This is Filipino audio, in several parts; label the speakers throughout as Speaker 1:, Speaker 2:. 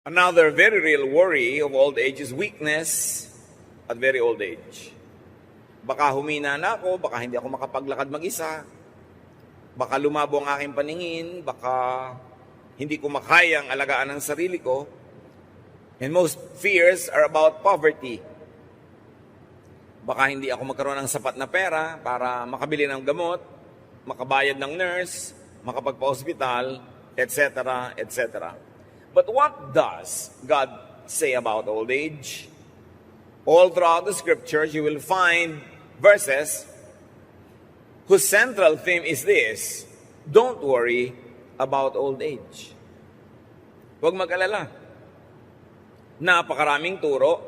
Speaker 1: Another very real worry of old age is weakness at very old age. Baka humina na ako, baka hindi ako makapaglakad mag-isa, baka lumabo ang aking paningin, baka hindi ko makayang alagaan ang sarili ko. And most fears are about poverty. Baka hindi ako magkaroon ng sapat na pera para makabili ng gamot, makabayad ng nurse, makapagpa-hospital, etc., etc. But what does God say about old age? All throughout the scriptures, you will find verses whose central theme is this: don't worry about old age. Huwag mag-alala. Napakaraming turo,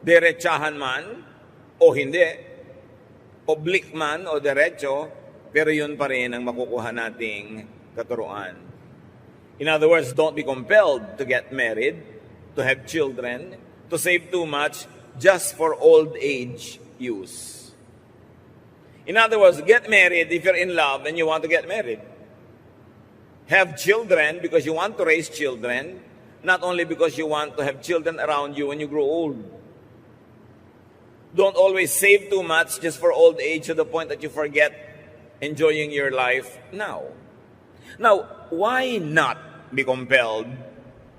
Speaker 1: diretsahan man o hindi, oblique man o diretso, pero yun pa rin ang makukuha nating katuruan. In other words, don't be compelled to get married, to have children, to save too much just for old age use. In other words, get married if you're in love and you want to get married. Have children because you want to raise children, not only because you want to have children around you when you grow old. Don't always save too much just for old age to the point that you forget enjoying your life now. Now, why not be compelled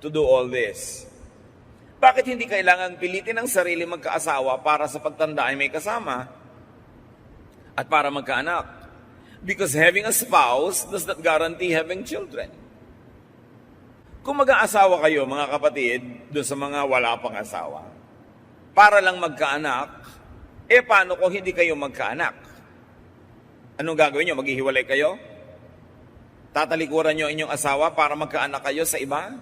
Speaker 1: to do all this? Bakit hindi kailangan pilitin ang sarili magkaasawa para sa pagtanda ay may kasama at para magkaanak? Because having a spouse does not guarantee having children. Kung mag-aasawa kayo, mga kapatid, doon sa mga wala pang asawa, para lang magkaanak, paano kung hindi kayo magkaanak? Anong gagawin nyo? Maghihiwalay kayo? Tatalikuran nyo inyong asawa para magkaanak kayo sa iba?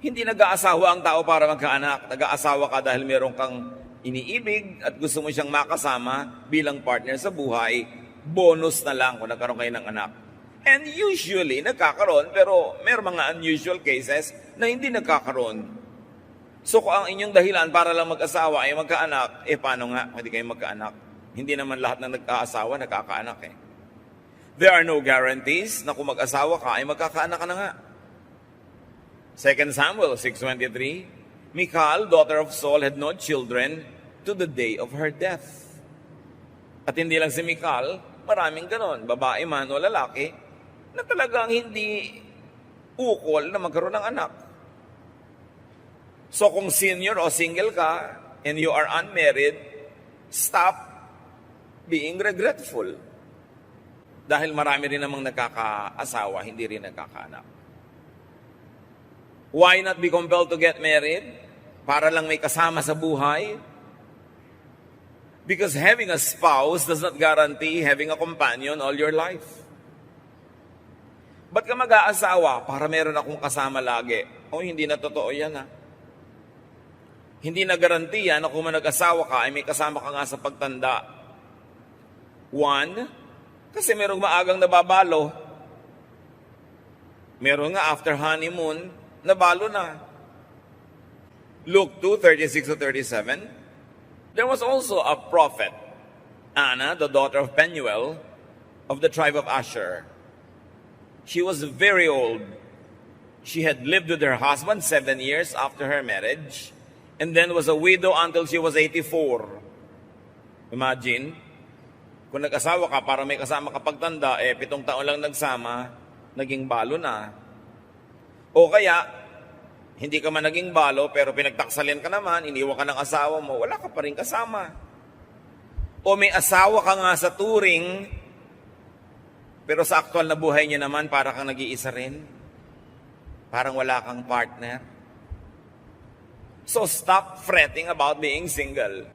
Speaker 1: Hindi nag-aasawa ang tao para magkaanak. Nag-aasawa ka dahil meron kang iniibig at gusto mo siyang makasama bilang partner sa buhay. Bonus na lang kung nagkaroon kayo ng anak. And usually, nagkakaroon, pero meron mga unusual cases na hindi nagkakaroon. So kung ang inyong dahilan para lang mag-asawa ay magkaanak, paano nga kung hindi kayo magkaanak? Hindi naman lahat ng nag-aasawa nagkakaanak There are no guarantees na kung mag-asawa ka ay magkakaanak ka na nga. 2 Samuel 6:23, Michal, daughter of Saul, had no children to the day of her death. At hindi lang si Michal, maraming ganon, babae man o lalaki, na talagang hindi ukol na magkaroon ng anak. So kung senior o single ka and you are unmarried, stop being regretful. Dahil marami rin namang nakakaasawa, hindi rin nakakaanak. Why not be compelled to get married? Para lang may kasama sa buhay? Because having a spouse does not guarantee having a companion all your life. Ba't ka mag-aasawa? Para meron akong kasama lagi. Hindi na totoo yan Hindi na garantiya na kung nag-asawa ka ay may kasama ka nga sa pagtanda. One, kasi merong maagang nababalo. Meron nga after honeymoon, nabalo na. Luke 2:36-37. There was also a prophet, Anna, the daughter of Penuel, of the tribe of Asher. She was very old. She had lived with her husband 7 years after her marriage, and then was a widow until she was 84. Imagine, kung nag-asawa ka para may kasama ka pagtanda, 7 taon lang nagsama, naging balo na. O kaya, hindi ka man naging balo, pero pinagtaksalin ka naman, iniwan ka ng asawa mo, wala ka pa rin kasama. O may asawa ka nga sa turing, pero sa aktual na buhay niya naman, para kang nag-iisa rin. Parang wala kang partner. So stop fretting about being single.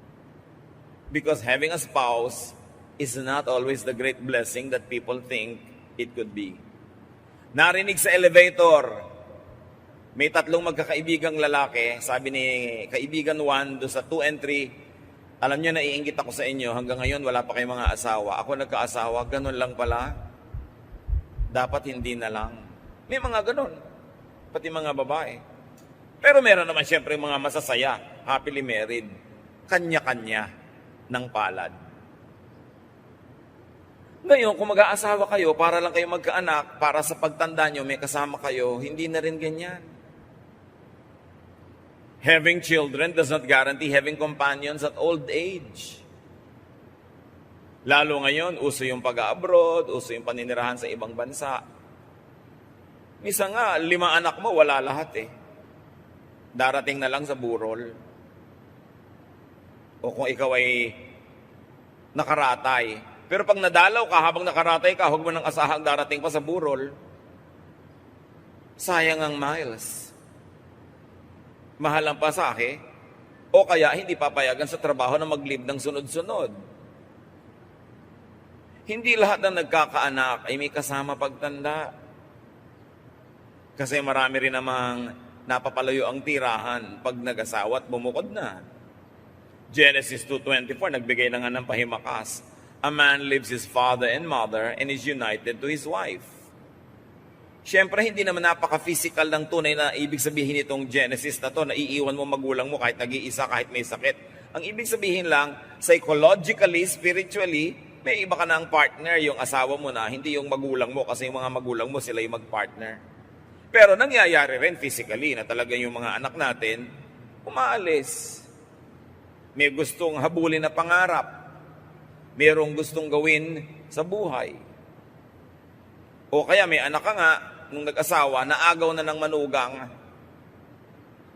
Speaker 1: Because having a spouse is not always the great blessing that people think it could be. Narinig sa elevator, may 3 magkakaibigang lalaki, sabi ni kaibigan 1 doon sa 2 and 3, alam nyo, naiinggit ako sa inyo, hanggang ngayon wala pa kayong mga asawa. Ako nagkaasawa, ganun lang pala. Dapat hindi na lang. May mga ganun, pati mga babae. Pero meron naman siyempre mga masasaya, happily married, kanya-kanya ng palad. Ngayon, kung mag-aasawa kayo, para lang kayo magkaanak, para sa pagtanda nyo, may kasama kayo, hindi na rin ganyan. Having children does not guarantee having companions at old age. Lalo ngayon, uso yung pag-abroad, uso yung paninirahan sa ibang bansa. Misa nga, 5 anak mo, wala lahat eh. Darating na lang sa burol. O kung ikaw ay nakaratay. Pero pag nadalaw ka, habang nakaratay ka, huwag mo nang asahang darating pa sa burol. Sayang ang miles. Mahal ang pasahe. O kaya hindi papayagan sa trabaho na mag-leave ng sunod-sunod. Hindi lahat ng nagkakaanak ay may kasama pagtanda. Kasi marami rin namang napapalayo ang tirahan pag nag-asawa at bumukod na. Genesis 2:24, nagbigay na nga ng pahimakas. A man leaves his father and mother and is united to his wife. Siyempre, hindi naman napaka-physical ng tunay na ibig sabihin itong Genesis na to, na iiwan mo magulang mo kahit nag-iisa, kahit may sakit. Ang ibig sabihin lang, psychologically, spiritually, may iba ka na ang partner, yung asawa mo na, hindi yung magulang mo, kasi yung mga magulang mo, sila yung mag-partner. Pero nangyayari rin physically na talaga yung mga anak natin, umaalis. May gustong habulin na pangarap. Mayroong gustong gawin sa buhay. O kaya may anak ka nga, nung nag-asawa, naagaw na ng manugang.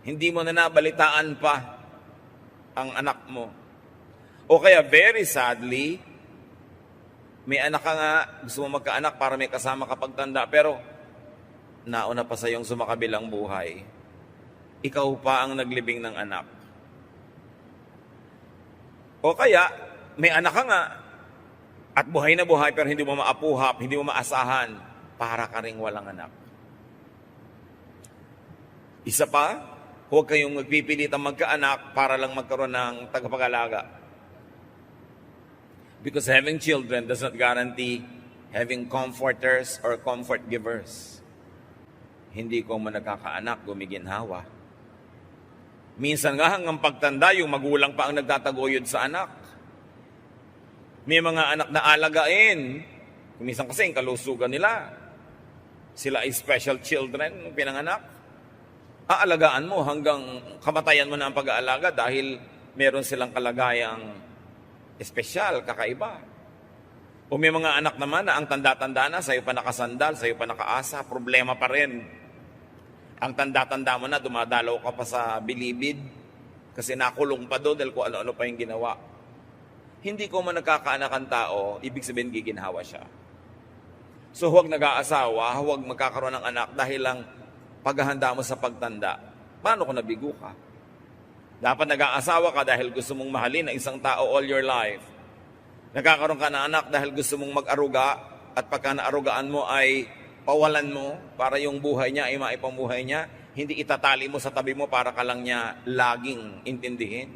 Speaker 1: Hindi mo na nabalitaan pa ang anak mo. O kaya very sadly, may anak ka nga, gusto mo magkaanak para may kasama kapag tanda, pero nauna pa sa iyong sumakabilang buhay. Ikaw pa ang naglibing ng anak. O kaya, may anak ka nga, at buhay na buhay, pero hindi mo maapuhap, hindi mo maasahan, para ka ring walang anak. Isa pa, huwag kayong magpipilitang magkaanak para lang magkaroon ng tagapag-alaga. Because having children does not guarantee having comforters or comfort givers. Hindi ko man nagkakaanak, gumiginhawa. Minsan nga hanggang pagtanda, yung magulang pa ang nagtataguyod sa anak. May mga anak na alagain. Minsan kasi yung kalusugan nila. Sila ay special children, pinanganak. Aalagaan mo hanggang kamatayan mo na ang pag-aalaga dahil meron silang kalagayang espesyal, kakaiba. O may mga anak naman na ang tanda-tanda na, sa'yo pa nakasandal, sa'yo pa nakaasa, problema pa rin. Ang tanda-tanda mo na, dumadalaw ka pa sa bilibid kasi nakulong pa doon dahil kung ano-ano pa yung ginawa. Hindi ko man nagkakaanak ang tao, ibig sabihin giginhawa siya. So huwag nag-aasawa, huwag magkakaroon ng anak dahil lang paghahanda mo sa pagtanda. Paano kung nabigo ka? Dapat nag-aasawa ka dahil gusto mong mahalin ang isang tao all your life. Nagkakaroon ka ng anak dahil gusto mong mag-aruga at pagka naarugaan mo ay pawalan mo para yung buhay niya ay maipamuhay niya. Hindi itatali mo sa tabi mo para ka lang niya laging intindihin.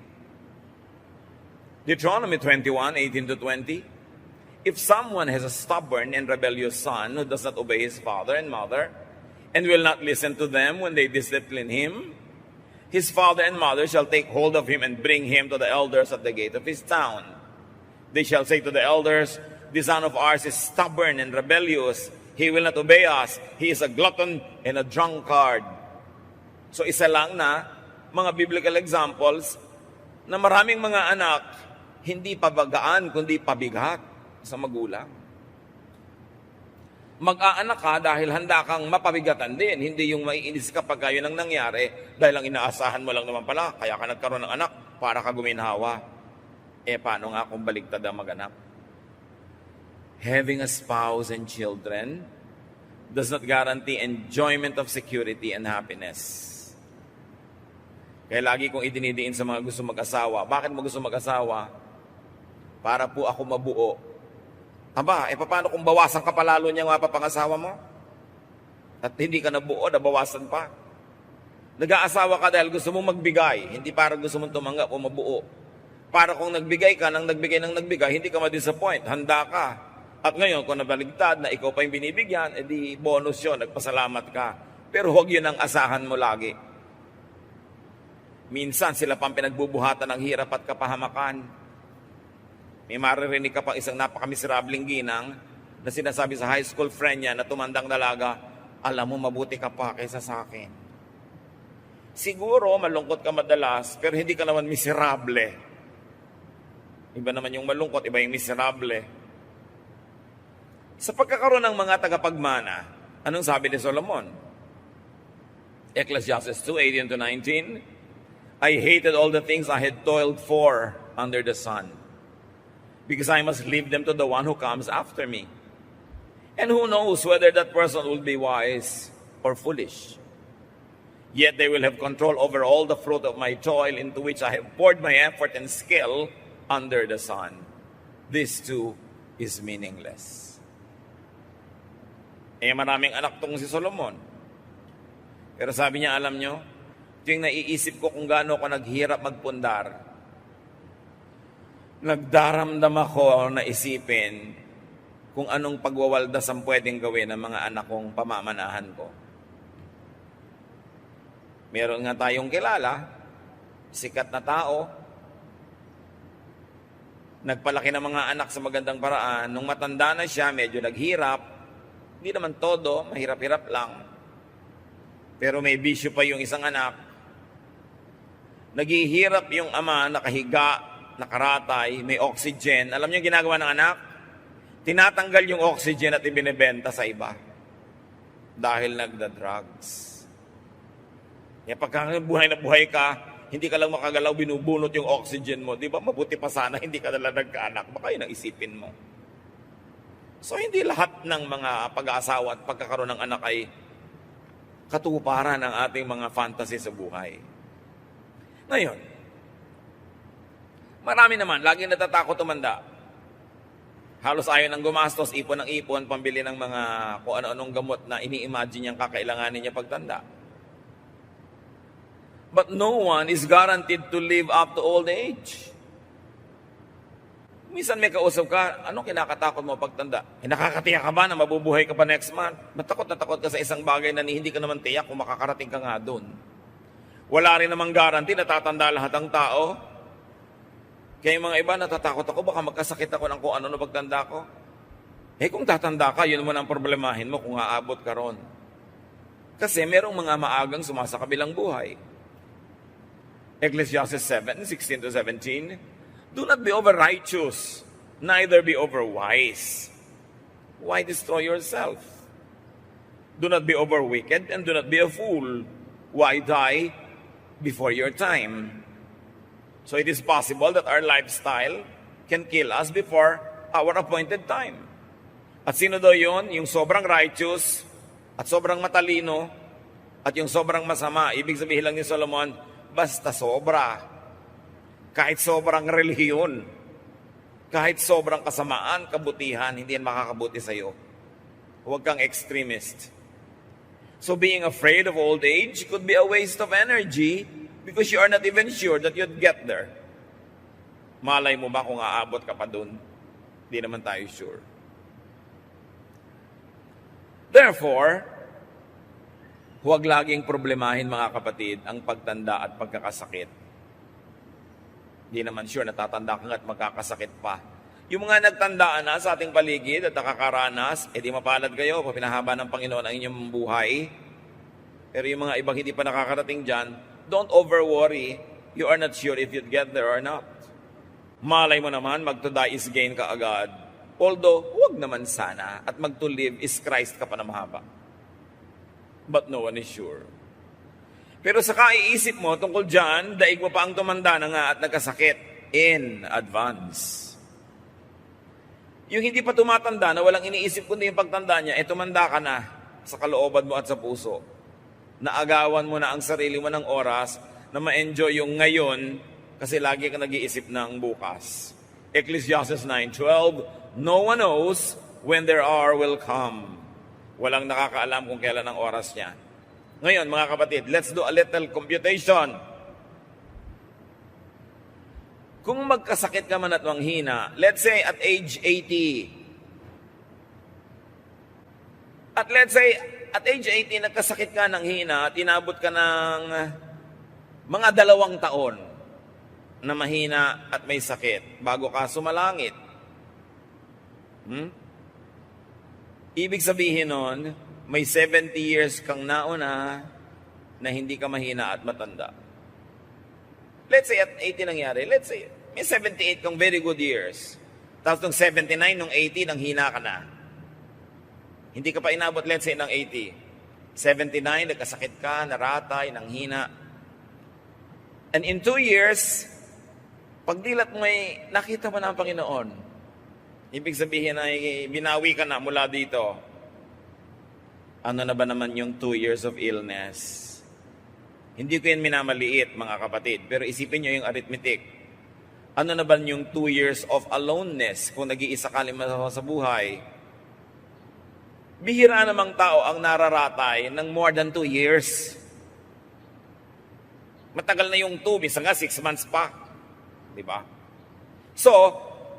Speaker 1: Deuteronomy 21:18-20. If someone has a stubborn and rebellious son who does not obey his father and mother and will not listen to them when they discipline him, his father and mother shall take hold of him and bring him to the elders at the gate of his town. They shall say to the elders, "This son of ours is stubborn and rebellious. He will not obey us. He is a glutton and a drunkard." So isa lang na mga biblical examples na maraming mga anak hindi pabagaan kundi pabigat sa magulang. Mag-aanak ka dahil handa kang mapabigatan din. Hindi yung maiinis ka pag yun ang nangyari dahil ang inaasahan mo lang naman pala, kaya ka nagkaroon ng anak para ka guminhawa. Paano nga kung baligtad ang mag-anak? Having a spouse and children does not guarantee enjoyment of security and happiness. Kaya lagi kong idinidiin sa mga gusto mag-asawa. Bakit mo gusto mag-asawa? Para po ako mabuo. Aba, paano kung bawasan ka palalo niya nga papangasawa mo? At hindi ka nabuo, nabawasan pa. Nag-aasawa ka dahil gusto mong magbigay, hindi para gusto mong tumanggap o mabuo. Para kung nagbigay ka, nang nagbigay, hindi ka ma-disappoint, handa ka. At ngayon, kung nabaligtad na ikaw pa yung binibigyan, edi bonus yun, nagpasalamat ka. Pero huwag yun ang asahan mo lagi. Minsan, sila pang pinagbubuhatan ng hirap at kapahamakan. May maririnig ka pang isang napakamiserableng ginang na sinasabi sa high school friend niya na tumandang dalaga, "Alam mo, mabuti ka pa kaysa sa akin." Siguro, malungkot ka madalas, pero hindi ka naman miserable. Iba naman yung malungkot, iba yung miserable. Sa pagkakaroon ng mga tagapagmana, anong sabi ni Solomon? Ecclesiastes 2:18-19, I hated all the things I had toiled for under the sun, because I must leave them to the one who comes after me. And who knows whether that person will be wise or foolish. Yet they will have control over all the fruit of my toil, into which I have poured my effort and skill under the sun. This too is meaningless. Maraming anak tong si Solomon. Pero sabi niya, alam nyo, ito yung naiisip ko kung gaano ako naghirap magpundar. Nagdaramdam ako na isipin kung anong pagwawaldas ang pwedeng gawin ng mga anak kong pamamanahan ko. Meron nga tayong kilala, sikat na tao, nagpalaki ng mga anak sa magandang paraan. Nung matanda na siya, medyo naghirap. Hindi naman todo, mahirap-hirap lang. Pero may bisyo pa yung isang anak. Naghihirap yung ama, nakahiga, nakaratay, may oxygen. Alam niyo yung ginagawa ng anak? Tinatanggal yung oxygen at ibinebenta sa iba. Dahil nagda-drugs. Pagka buhay na buhay ka, hindi ka lang makagalaw, binubunot yung oxygen mo. Di ba? Mabuti pa sana, hindi ka nalang nagkaanak. Baka yun ang isipin mo. So, hindi lahat ng mga pag-aasawa at pagkakaroon ng anak ay katuparan ng ating mga fantasy sa buhay. Ngayon, marami naman, laging natatakot tumanda. Halos ayaw ng gumastos, ipon ng ipon, pambili ng mga kung ano-anong gamot na ini-imagine niyang kakailanganin niya pagtanda. But no one is guaranteed to live up to old age. Minsan may kausap ka, anong kinakatakot mo pagtanda? Nakakatiyak ka ba na mabubuhay ka pa next month? Matakot na takot ka sa isang bagay na hindi ka naman tiyak kung makakarating ka nga doon. Wala rin namang guarantee na tatanda lahat ng tao. Kaya yung mga iba, natatakot ako, baka magkasakit ako ng kung ano na pagtanda ko. Kung tatanda ka, yun mo ang problemahin mo kung aabot ka ron. Kasi merong mga maagang sumasakabilang buhay. Ecclesiastes 7:16-17, do not be over-righteous, neither be over-wise. Why destroy yourself? Do not be over-wicked, and do not be a fool. Why die before your time? So it is possible that our lifestyle can kill us before our appointed time. At sino daw yun? Yung sobrang righteous, at sobrang matalino, at yung sobrang masama. Ibig sabihin lang ni Solomon, basta sobra. Kahit sobrang relihiyon, kahit sobrang kasamaan, kabutihan, hindi yan makakabuti sa'yo. Huwag kang extremist. So being afraid of old age could be a waste of energy because you are not even sure that you'd get there. Malay mo ba kung aabot ka pa dun? Hindi naman tayo sure. Therefore, huwag laging problemahin mga kapatid ang pagtanda at pagkakasakit. Hindi naman sure, natatanda ka nga at magkakasakit pa. Yung mga nagtandaan na sa ating paligid at nakakaranas, di mapalad kayo, pinahaba ng Panginoon ang inyong buhay. Pero yung mga ibang hindi pa nakakarating dyan, don't over-worry. You are not sure if you'd get there or not. Malay mo naman, mag-to die is gain ka agad. Although, huwag naman sana. At mag-to live is Christ ka pa na mahaba. But no one is sure. Pero sa kaiisip mo tungkol dyan, daig mo pa ang tumanda na nga at nagkasakit in advance. Yung hindi pa tumatanda na walang iniisip kundi yung pagtanda niya, tumanda ka na sa kalooban mo at sa puso. Naagawan mo na ang sarili mo ng oras na ma-enjoy yung ngayon kasi lagi ka nag-iisip ng bukas. Ecclesiastes 9:12, no one knows when their hour will come. Walang nakakaalam kung kailan ang oras niya. Ngayon, mga kapatid, let's do a little computation. Kung magkasakit ka man at manghina, let's say at age 80. At let's say at age 80, nagkasakit ka ng hina at inabot ka ng mga 2 taon na mahina at may sakit bago ka sumalangit. Ibig sabihin nun, may 70 years kang nauna na hindi ka mahina at matanda. Let's say at 80 nangyari. Let's say, may 78 kang very good years. Tapos nung 79, nung 80, nang hina ka na. Hindi ka pa inabot, let's say, ng 80. 79, nagkasakit ka, naratay, nang hina. And in 2 years, pagdilat mo ay nakita mo na ang Panginoon. Ibig sabihin ay binawi ka na mula dito. Ano na ba naman yung 2 years of illness? Hindi ko yan minamaliit, mga kapatid. Pero isipin nyo yung arithmetic. Ano na ba yung 2 years of aloneness kung nag-iisa ka sa buhay? Bihira namang tao ang nararatay ng more than 2 years. Matagal na yung 2, minsan nga 6 months pa. Diba? So,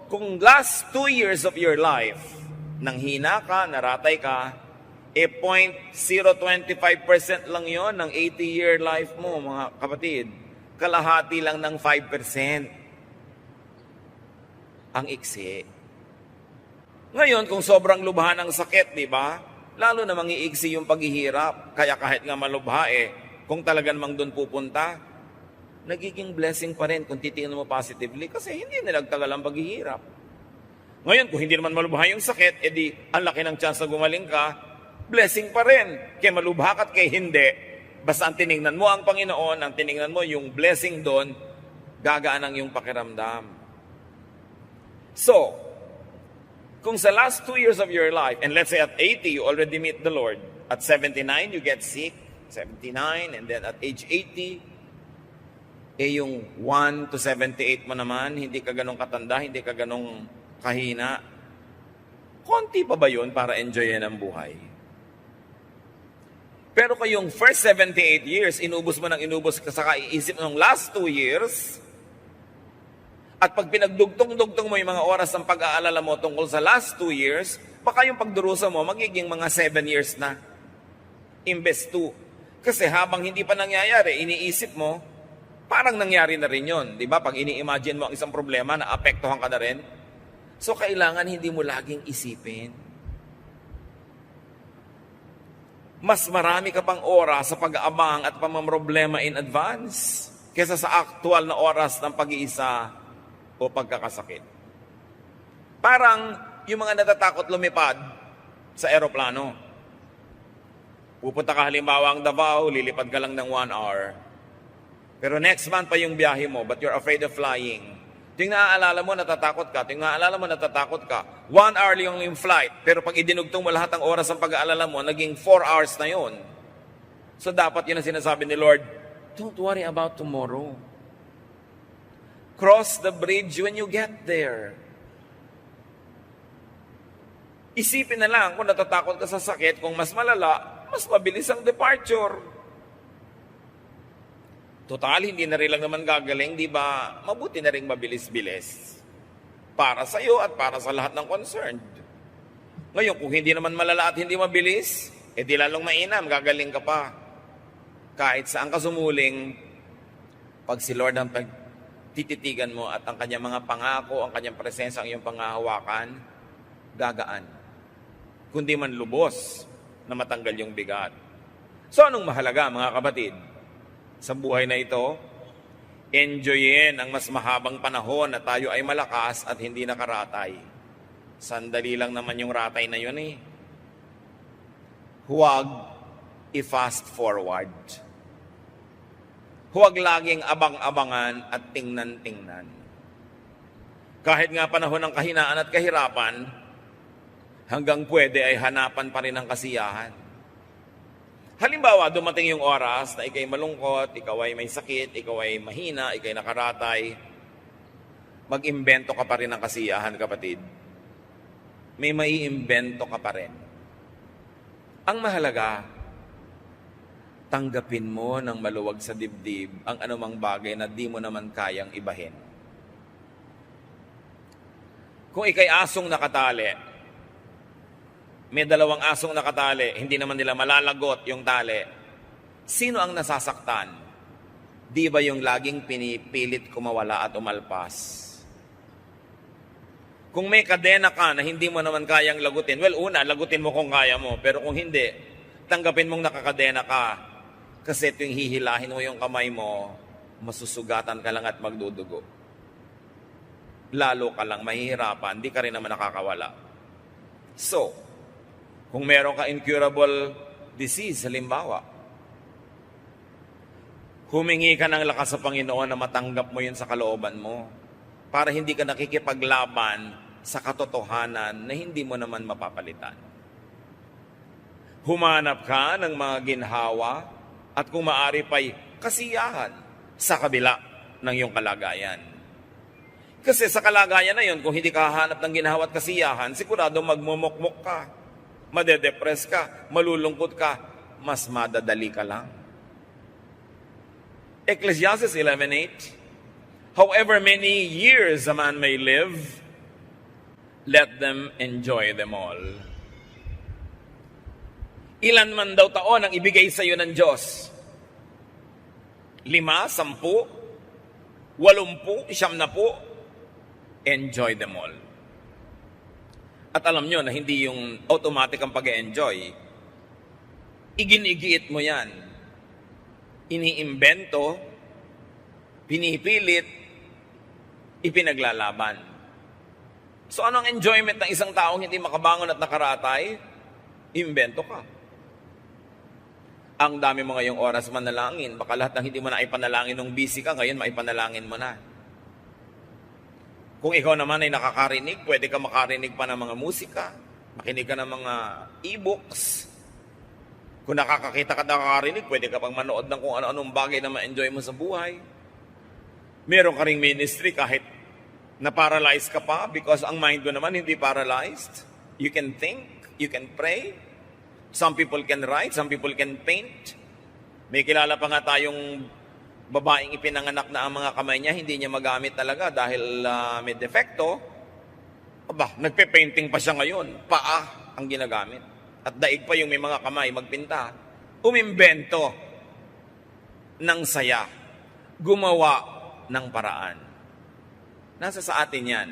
Speaker 1: kung last 2 years of your life, nang hina ka, naratay ka, 0.025% lang yon ng 80-year life mo, mga kapatid. Kalahati lang ng 5%. Ang iksi. Ngayon, kung sobrang lubha ng sakit, di ba? Lalo na mangiiksi yung paghihirap. Kaya kahit nga malubha kung talagang mang doon pupunta, nagiging blessing pa rin kung titingnan mo positively kasi hindi nilagtagal ang paghihirap. Ngayon, kung hindi naman malubha yung sakit, edi ang laki ng chance na gumaling ka, blessing pa rin. Kaya malubha ka at kaya hindi. Basta ang tinignan mo ang Panginoon, ang tinignan mo yung blessing doon, gagaan ang iyong pakiramdam. So, kung sa last 2 years of your life, and let's say at 80, you already meet the Lord. At 79, you get sick. 79, and then at age 80, yung 1 to 78 mo naman, hindi ka ganong katanda, hindi ka ganong kahina. Konti pa ba yun para enjoyin ang buhay? Pero kayong first 78 years, inubos mo ng inubos ka sa kaiisip ng last 2 years, at pag pinagdugtong-dugtong mo yung mga oras ng pag-aalala mo tungkol sa last 2 years, baka yung pagdurusa mo magiging mga 7 years na. Imbes 2. Kasi habang hindi pa nangyayari, iniisip mo, parang nangyari na rin yun. Di ba? Pag ini-imagine mo ang isang problema, naapektuhan ka na rin. So, kailangan hindi mo laging isipin. Mas marami ka pang oras sa pag-aabang at pamamroblema in advance kesa sa aktual na oras ng pag-iisa o pagkakasakit. Parang yung mga natatakot lumipad sa eroplano. Pupunta ka halimbawa ang Davao, lilipad ka lang ng 1 hour. Pero next month pa yung biyahe mo, but you're afraid of flying. Ito yung naaalala mo, natatakot ka. 1 hour lang yung flight. Pero pag idinugtong mo lahat ng oras ng pag-aalala mo, naging 4 hours na yun. So dapat yun ang sinasabi ni Lord, don't worry about tomorrow. Cross the bridge when you get there. Isipin na lang kung natatakot ka sa sakit, kung mas malala, mas mabilis ang departure. Total, hindi na rin lang naman gagaling, di ba? Mabuti na rin mabilis-bilis. Para sa iyo at para sa lahat ng concerned. Ngayon, kung hindi naman malala at hindi mabilis, di lalong mainam, gagaling ka pa. Kahit saan ka sumuling, pag si Lord ang tititigan mo at ang kanyang mga pangako, ang kanyang presensya, ang iyong pangahawakan, gagaan. Kundi man lubos na matanggal yung bigat. So, anong mahalaga, mga kapatid? Sa buhay na ito, enjoyin ang mas mahabang panahon na tayo ay malakas at hindi nakaratay. Sandali lang naman yung ratay na yun Huwag i-fast forward. Huwag laging abang-abangan at tingnan-tingnan. Kahit nga panahon ng kahinaan at kahirapan, hanggang pwede ay hanapan pa rin ang kasiyahan. Halimbawa, dumating yung oras na ikay malungkot, ikaw ay may sakit, ikaw ay mahina, ikay nakaratay, mag-imbento ka pa rin ng kasiyahan, kapatid. May maiimbento ka pa rin. Ang mahalaga, tanggapin mo ng maluwag sa dibdib ang anumang bagay na di mo naman kayang ibahin. Kung ikay asong nakatali, may 2 asong nakatali, hindi naman nila malalagot yung tali. Sino ang nasasaktan? Di ba yung laging pinipilit kumawala at umalpas? Kung may kadena ka na hindi mo naman kayang lagutin, well, una, lagutin mo kung kaya mo. Pero kung hindi, tanggapin mong nakakadena ka. Kasi tuwing hihilahin mo yung kamay mo, masusugatan ka lang at magdudugo. Lalo ka lang mahihirapan, di ka rin naman nakakawala. So, kung meron ka incurable disease, halimbawa, humingi ka ng lakas sa Panginoon na matanggap mo yun sa kalooban mo para hindi ka nakikipaglaban sa katotohanan na hindi mo naman mapapalitan. Humanap ka ng mga ginhawa at kung maaari pa'y kasiyahan sa kabila ng iyong kalagayan. Kasi sa kalagayan na yun, kung hindi ka hahanap ng ginhawa at kasiyahan, sigurado magmumukmuk ka, madedepress ka, malulungkot ka, mas madadali ka lang. Ecclesiastes 11:8, however many years a man may live, let them enjoy them all. Ilan man daw taon ang ibigay sa iyo ng Diyos? 5, 10, 80, 90, enjoy them all. At alam nyo na hindi yung automatic ang pag-enjoy. Iginigiit mo yan. Iniimbento, pinipilit, ipinaglalaban. So ano ang enjoyment ng isang taong hindi makabangon at nakaratay? Imbento ka. Ang dami mo ngayong oras manalangin. Baka lahat ng hindi mo na ipanalangin nung busy ka, ngayon maipanalangin mo na. Kung ikaw naman ay nakakarinig, pwede ka makarinig pa ng mga musika, makinig ka ng mga e-books. Kung nakakakita ka at nakakarinig, pwede ka pang manood ng kung ano-anong bagay na ma-enjoy mo sa buhay. Meron ka ring ministry kahit na-paralyze ka pa because ang mind mo naman hindi paralyzed. You can think, you can pray. Some people can write, some people can paint. May kilala pa nga tayong babaeng ipinanganak na ang mga kamay niya, hindi niya magamit talaga dahil may defekto. Aba, nagpe-painting pa siya ngayon. Paa ang ginagamit. At daig pa yung may mga kamay magpinta. Umimbento ng saya. Gumawa ng paraan. Nasa sa atin yan.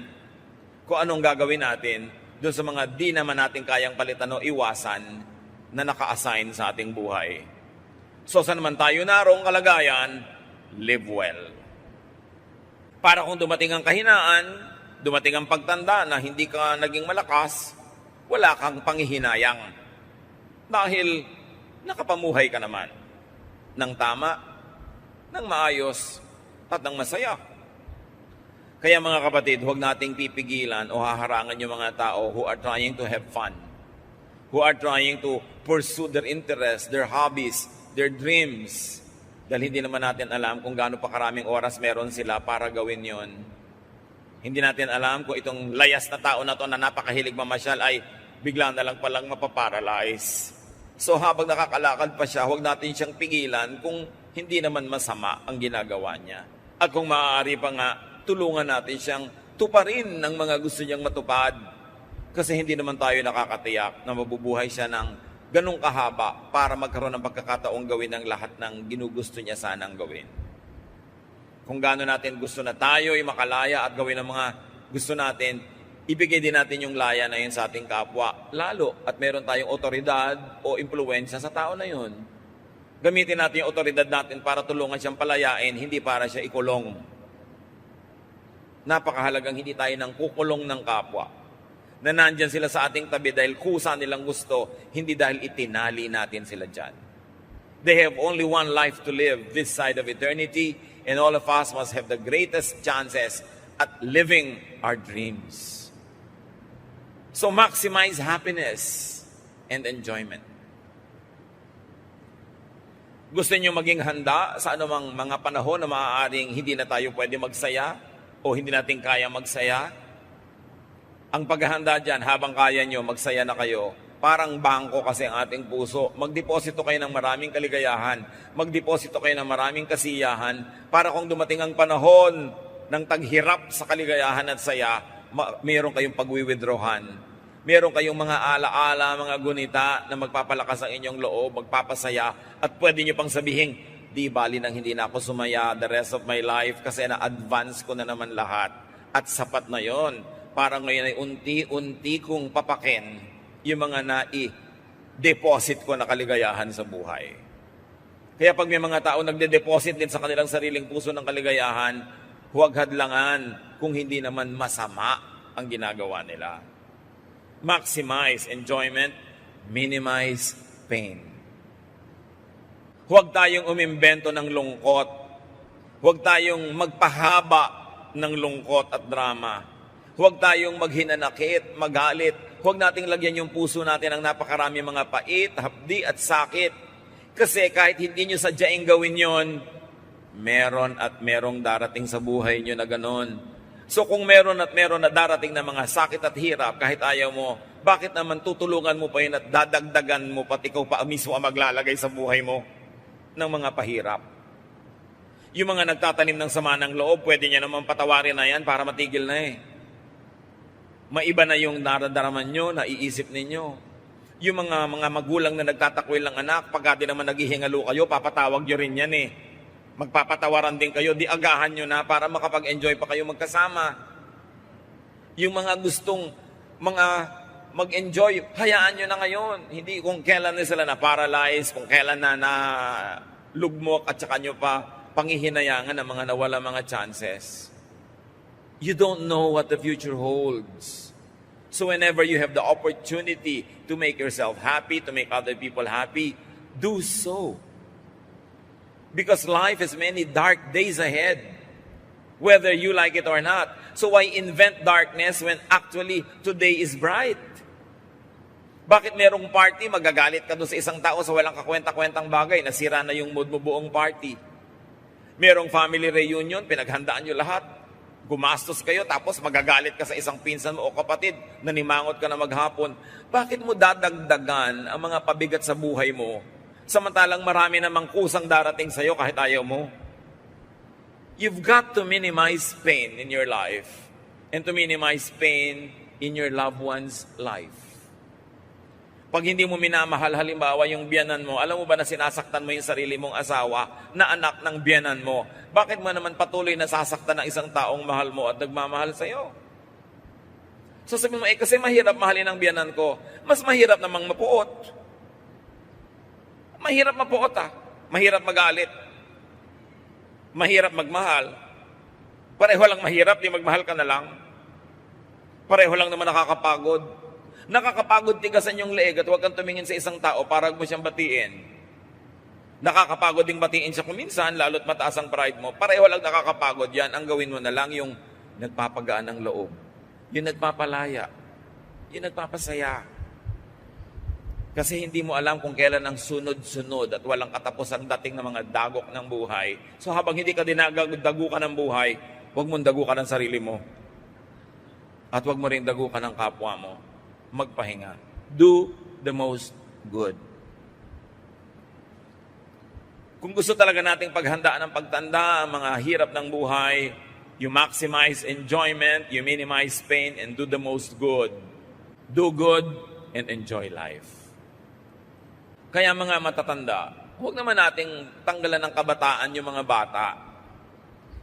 Speaker 1: Kung anong gagawin natin doon sa mga di naman natin kayang palitan o iwasan na naka-assign sa ating buhay. So saan naman tayo narong kalagayan, live well. Para kung dumating ang kahinaan, dumating ang pagtanda na hindi ka naging malakas, wala kang panghihinayang. Dahil nakapamuhay ka naman ng tama, ng maayos, at ng masaya. Kaya mga kapatid, huwag nating pipigilan o haharangan yung mga tao who are trying to have fun, who are trying to pursue their interests, their hobbies, their dreams. Dahil hindi naman natin alam kung gaano pa karaming oras meron sila para gawin yon. Hindi natin alam kung itong layas na tao na to na napakahilig mamasyal ay bigla na lang palang mapaparalyze. So habang nakakalakad pa siya, huwag natin siyang pigilan kung hindi naman masama ang ginagawa niya. At kung maaari pa nga, tulungan natin siyang tuparin ng mga gusto niyang matupad. Kasi hindi naman tayo nakakatiyak na mabubuhay siya ng ganong kahaba para magkaroon ng pagkakataong gawin ng lahat ng ginugusto niya sanang gawin. Kung gaano natin gusto na tayo ay makalaya at gawin ang mga gusto natin, ibigay din natin yung laya na yun sa ating kapwa. Lalo at meron tayong otoridad o impluwensya sa tao na yun. Gamitin natin yung otoridad natin para tulungan siyang palayain, hindi para siya ikulong. Napakahalagang hindi tayo nang kukulong ng kapwa. Na nandyan sila sa ating tabi dahil kusa nilang gusto, hindi dahil itinali natin sila dyan. They have only one life to live this side of eternity, and all of us must have the greatest chances at living our dreams. So maximize happiness and enjoyment. Gusto niyo maging handa sa anumang mga panahon na maaaring hindi na tayo pwede magsaya o hindi natin kaya magsaya? Ang paghahanda dyan, habang kaya nyo, magsaya na kayo. Parang bangko kasi ang ating puso. Magdeposito kayo ng maraming kaligayahan. Magdeposito kayo ng maraming kasiyahan para kung dumating ang panahon ng taghirap sa kaligayahan at saya, mayroon kayong pagwi-withdrawhan. Mayroon kayong mga alaala, mga gunita na magpapalakas ang inyong loob, magpapasaya, at pwede nyo pang sabihin, di bali nang hindi na ako sumaya the rest of my life kasi na-advance ko na naman lahat. At sapat na yon. Para ngayon ay unti-unti kong papakin yung mga nai-deposit ko na kaligayahan sa buhay. Kaya pag may mga tao nagde-deposit din sa kanilang sariling puso ng kaligayahan, huwag hadlangan kung hindi naman masama ang ginagawa nila. Maximize enjoyment, minimize pain. Huwag tayong umimbento ng lungkot. Huwag tayong magpahaba ng lungkot at drama. Huwag tayong maghinanakit, magalit. Huwag nating lagyan yung puso natin ng napakarami mga pait, hapdi at sakit. Kasi kahit hindi nyo sadyaing gawin yon, meron at merong darating sa buhay nyo na ganon. So kung meron at meron na darating na mga sakit at hirap, kahit ayaw mo, bakit naman tutulungan mo pa yun at dadagdagan mo pati ikaw pa mismo ang maglalagay sa buhay mo ng mga pahirap? Yung mga nagtatanim ng sama ng loob, pwede niya naman patawarin na yan para matigil na eh. Maiba na yung nararamdaman nyo, naiisip ninyo. Yung mga magulang na nagtatakwil ng anak, pagka di naman naghihingalo kayo, papatawag nyo rin yan eh. Magpapatawaran din kayo, di agahan nyo na para makapag-enjoy pa kayo magkasama. Yung mga gustong mag-enjoy, hayaan nyo na ngayon. Hindi kung kailan na sila na-paralyze, kung kailan na lugmok at saka nyo pa panghihinayangan ng mga nawala mga chances. You don't know what the future holds. So whenever you have the opportunity to make yourself happy, to make other people happy, do so. Because life has many dark days ahead, whether you like it or not. So why invent darkness when actually today is bright? Bakit merong party, magagalit ka doon sa isang tao sa walang kakwenta-kwentang bagay, nasira na yung mood mo buong party. Merong family reunion, pinaghandaan nyo lahat. Gumastos kayo, tapos magagalit ka sa isang pinsan mo o kapatid, nanimangot ka na maghapon. Bakit mo dadagdagan ang mga pabigat sa buhay mo, samantalang marami namang kusang darating sa'yo kahit ayaw mo? You've got to minimize pain in your life and to minimize pain in your loved one's life. Pag hindi mo minamahal, halimbawa yung biyanan mo, alam mo ba na sinasaktan mo yung sarili mong asawa na anak ng biyanan mo? Bakit mo naman patuloy na sasaktan ng isang taong mahal mo at nagmamahal sa'yo? So sabi mo, kasi mahirap mahalin ang biyanan ko. Mas mahirap namang mapuot. Mahirap mapuot Mahirap magalit. Mahirap magmahal. Pareho lang mahirap, di magmahal ka na lang. Pareho lang naman nakakapagod. Nakakapagod tigasan yung leeg at huwag kang tumingin sa isang tao para mo siyang batiin. Nakakapagod ding batiin siya kuminsan, lalo't mataas ang pride mo. Pareho lang nakakapagod yan. Ang gawin mo na lang yung nagpapagaan ng loob. Yung nagpapalaya. Yung nagpapasaya. Kasi hindi mo alam kung kailan ang sunod-sunod at walang katapos ang dating ng mga dagok ng buhay. So habang hindi ka dinadagukan ng buhay, huwag mong dagukan ng sarili mo. At huwag mo rin dagukan ng kapwa mo. Magpahinga. Do the most good. Kung gusto talaga nating paghandaan ng pagtanda, ang mga hirap ng buhay, you maximize enjoyment, you minimize pain, and do the most good. Do good and enjoy life. Kaya mga matatanda, huwag naman nating tanggalan ng kabataan yung mga bata.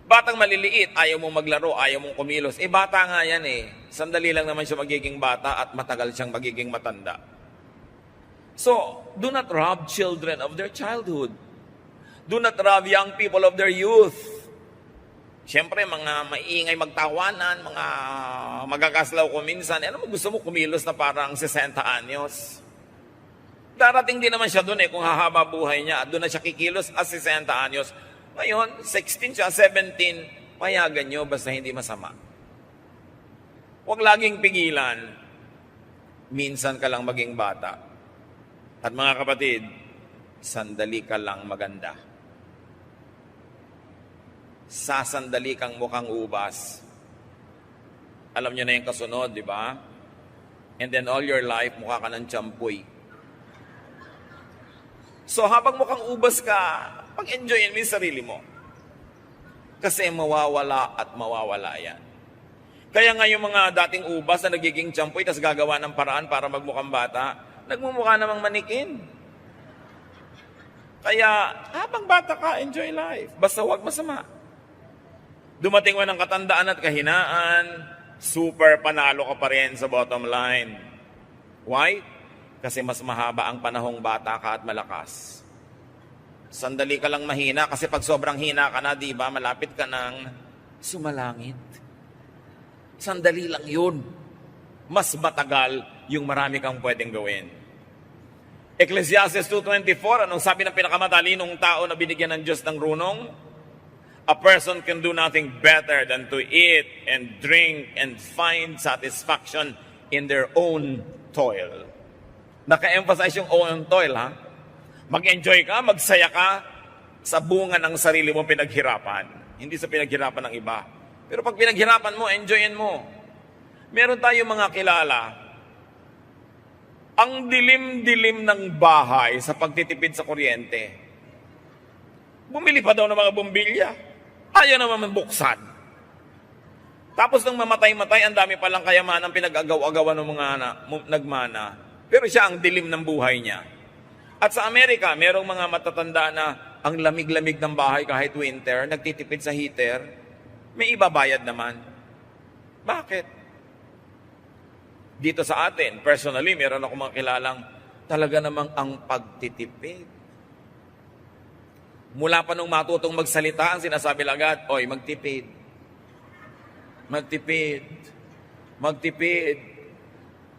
Speaker 1: Batang maliliit, ayaw mong maglaro, ayaw mong kumilos. Bata nga yan Sandali lang naman siya magiging bata at matagal siyang magiging matanda. So, do not rob children of their childhood. Do not rob young people of their youth. Siyempre, mga maiingay magtawanan, mga magagaslaw ko minsan. Ano mo gusto mo kumilos na parang 60 anyos? Darating din naman siya doon kung hahaba buhay niya. Doon na siya kikilos as 60 anyos. Ngayon, 16 siya, 17, payagan nyo basta hindi masama. Huwag laging pigilan. Minsan ka lang maging bata. At mga kapatid, sandali ka lang maganda. Sasandali kang mukhang ubas. Alam nyo na yung kasunod, di ba? And then all your life, mukha ka ng tsampoy. So habang mukhang ubas ka, pag-enjoyin mo yung sarili mo. Kasi mawawala at mawawala yan. Kaya nga yung mga dating ubas na nagiging tsampoy, tas gagawa ng paraan para magmukhang bata, nagmumukha namang manikin. Kaya habang bata ka, enjoy life. Basta huwag masama. Dumating mo ng katandaan at kahinaan, super panalo ka pa rin sa bottom line. Why? Kasi mas mahaba ang panahong bata ka at malakas. Sandali ka lang mahina kasi pag sobrang hina ka na, di ba, malapit ka ng sumalangit. Sandali lang yun. Mas matagal yung marami kang pwedeng gawin. Ecclesiastes 2:24, anong sabi ng pinakamatalinong tao na binigyan ng Diyos ng runong? A person can do nothing better than to eat and drink and find satisfaction in their own toil. Naka-emphasize yung own toil, ha? Mag-enjoy ka, magsaya ka sa bunga ng sarili mong pinaghirapan. Hindi sa pinaghirapan ng iba. Pero pag pinaghirapan mo, enjoyin mo. Meron tayong mga kilala, ang dilim-dilim ng bahay sa pagtitipid sa kuryente. Bumili pa daw ng mga bombilya. Ayaw naman buksan. Tapos nang mamatay-matay, ang dami palang kayamanang pinag-agaw-agawan ng mga nagmana. Pero siya ang dilim ng buhay niya. At sa Amerika, merong mga matatanda na ang lamig-lamig ng bahay kahit winter, nagtitipid sa heater, may ibabayad naman. Bakit? Dito sa atin, personally, meron ako mga kilalang talaga namang ang pagtitipid. Mula pa nung matutong magsalita, ang sinasabi lang agad, oy, magtipid. Magtipid. Magtipid.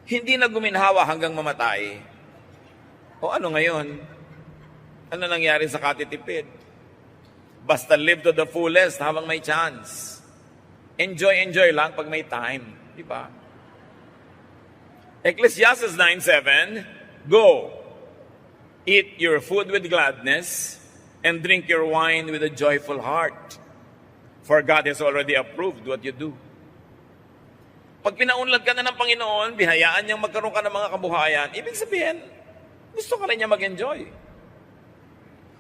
Speaker 1: Hindi na guminhawa hanggang mamatay. O ano ngayon? Ano nangyari sa katitipid? Basta live to the fullest habang may chance. Enjoy lang pag may time. Di ba? Ecclesiastes 9:7, go, eat your food with gladness, and drink your wine with a joyful heart. For God has already approved what you do. Pag pinaunlad ka na ng Panginoon, bihayaan niyang magkaroon ka ng mga kabuhayan, ibig sabihin, gusto ka rin niya mag-enjoy.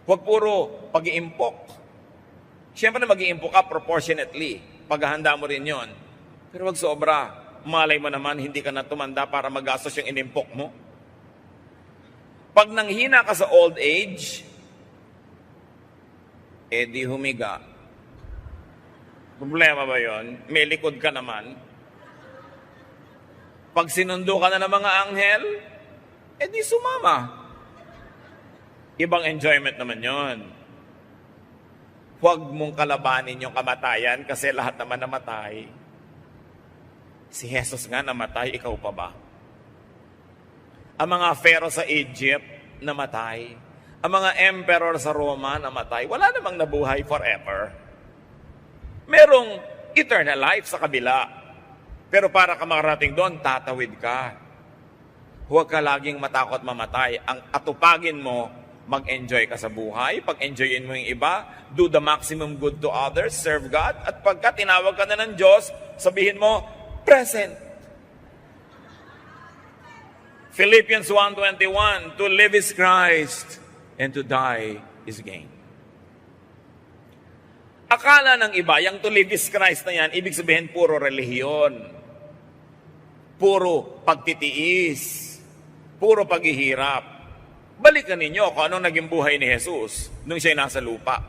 Speaker 1: Huwag puro pag-iimpok. Siyempre na mag-iimpok ka proportionately. Paghahanda mo rin yon. Pero wag sobra. Malay mo naman, hindi ka na tumanda para magastos yung inimpok mo. Pag nanghina ka sa old age, di humiga. Problema ba yon? May likod ka naman. Pag sinundo ka na ng mga anghel, di sumama. Ibang enjoyment naman yon. Huwag mong kalabanin yung kamatayan kasi lahat naman namatay. Si Jesus nga namatay, ikaw pa ba? Ang mga pharaoh sa Egypt, namatay. Ang mga emperor sa Roma, namatay. Wala namang nabuhay forever. Merong eternal life sa kabila. Pero para ka makarating doon, tatawid ka. Huwag ka laging matakot mamatay. Ang atupagin mo, mag-enjoy ka sa buhay. Pag-enjoyin mo yung iba, do the maximum good to others, serve God. At pagka tinawag ka na ng Diyos, sabihin mo, present. Philippians 1:21, to live is Christ and to die is gain. Akala ng iba, yung to live is Christ na yan, ibig sabihin puro relihiyon, puro pagtitiis, puro paghihirap. Balikan ninyo kung anong naging buhay ni Jesus nung siya'y nasa lupa.